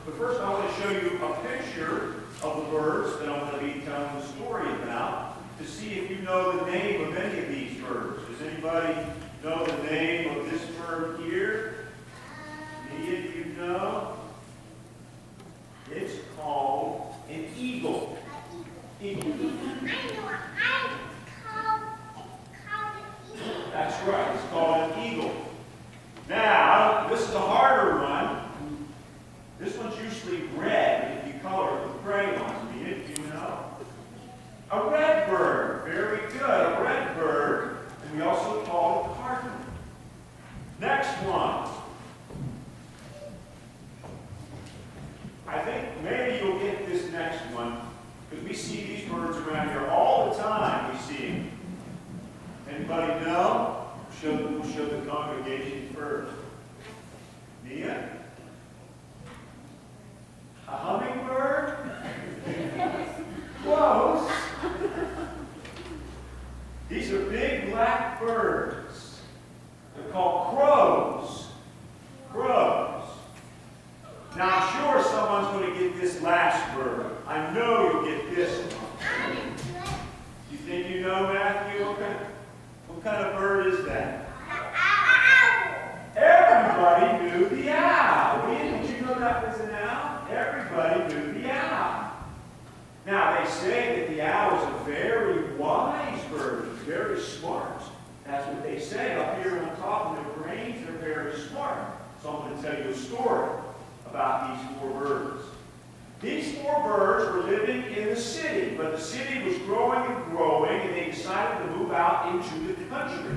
But first I want to show you a picture of the birds that I'm going to be telling the story about to see if you know the name of any of these birds. Does anybody know the name of this bird here? Any of you know? It's called an eagle. Eagle. That's right, it's called an eagle. Now, this is a harder one. This one's usually red if you color it with crayons. Do you know? A red bird. Very good. A red bird. And we also call it cardinal. Next one. I think maybe you'll get this next one because we see these birds around here all the time. We see them. Anybody know? We'll show the congregation first. Mia? A hummingbird? Close. These are big black birds. They're called crows. Crows. Now I'm sure someone's going to get this last bird. I know you'll get this one. You think you know, Matthew? What kind of bird is that? Everybody knew the owl. Did you know that was an owl? Everybody knew the owl. Now they say that the owl is a very wise bird. It's very smart. That's what they say. Up here on top of their brains, they're very smart. So I'm going to tell you a story about these four birds. These four birds were living in the city, but the city was growing and growing, and they decided to move out into the country.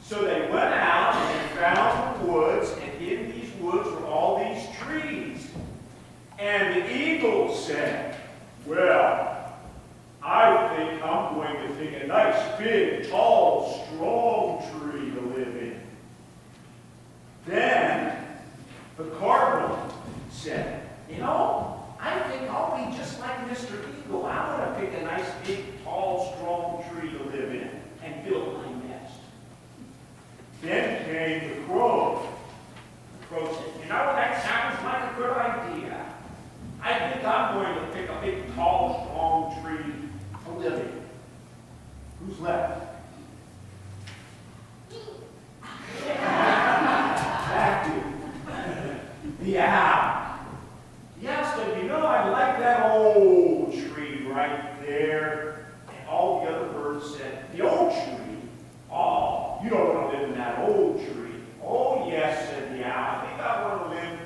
So they went out and they found the woods, and in these woods were all these trees. And the eagle said, well, I think I'm going to pick a nice, big, tall, strong tree to live in. Then the cardinal said, you know, I think I'll be just like Mr. Eagle. I want to pick a nice, big, tall, strong tree to live in and build my nest. Then came the crow. The crow said, you know, that sounds like a good idea. I think I'm going to pick a big, tall, strong tree to live in. Who's left? Matthew. The owl. The owl said, you know, I like that old tree right there. And all the other birds said, the old tree? Oh, you don't want to live in that old tree. Oh, yes, said the owl. I think I want to live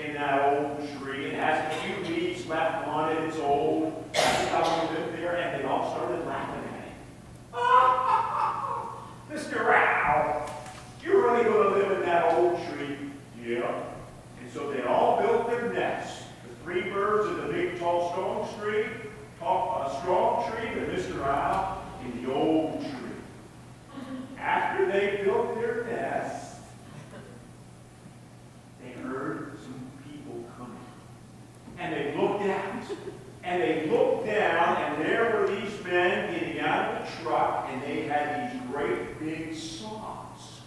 in that old tree. It has a few leaves left on it. It's old. I think I want to live there. And they all started laughing at him. Oh, Mr. Owl, you're really going to live in that old tree? Yeah. And so they all built their nests. The three birds in the big, tall, strong tree, and Mr. Owl in the old tree. After they built their nests, they heard some people coming. And they looked out. And they looked down, and there were these men getting out of the truck, and they had these great big saws.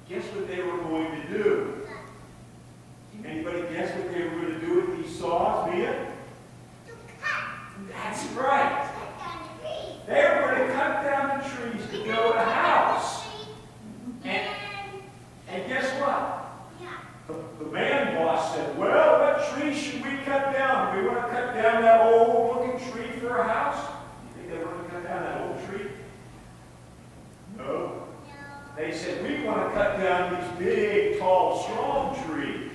Guess what they were going to do? Anybody guess what they were going to do with these saws, Mia? That's right. They were going to cut down the trees to build a house. And guess what? The man boss said, well, what tree should we cut down? Do we want to cut down that old-looking tree for a house? You think they were going to cut down that old tree? No. They said, we want to cut down these big, tall, strong trees.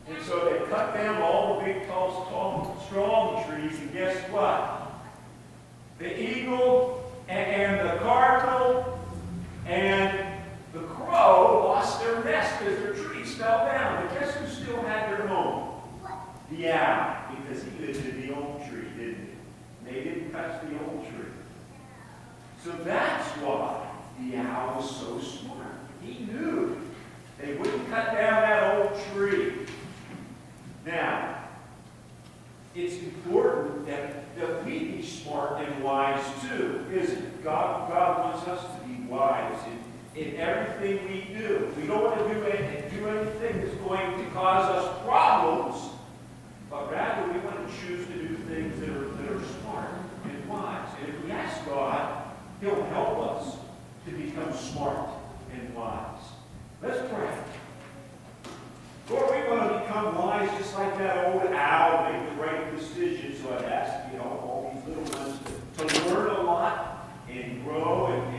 And so they cut down all the big, tall, strong trees, and guess what? The eagle and the cardinal and the crow lost their nest because their trees fell down. But guess who still had their home? The owl, because he lived in the old tree, didn't he? They didn't touch the old tree. So that's why the owl was so smart. He knew they wouldn't cut down that old tree. Now, it's important that we be smart and wise too, isn't it? God wants us to be wise in everything we do. We don't want to do anything that's going to cause us problems. owls, but rather we want to choose to do things that are smart and wise. And if we ask God, He'll help us to become smart and wise. Let's pray. Lord, we want to become wise just like that old owl, make the right decisions. So I'd ask, all these little ones to learn a lot and grow and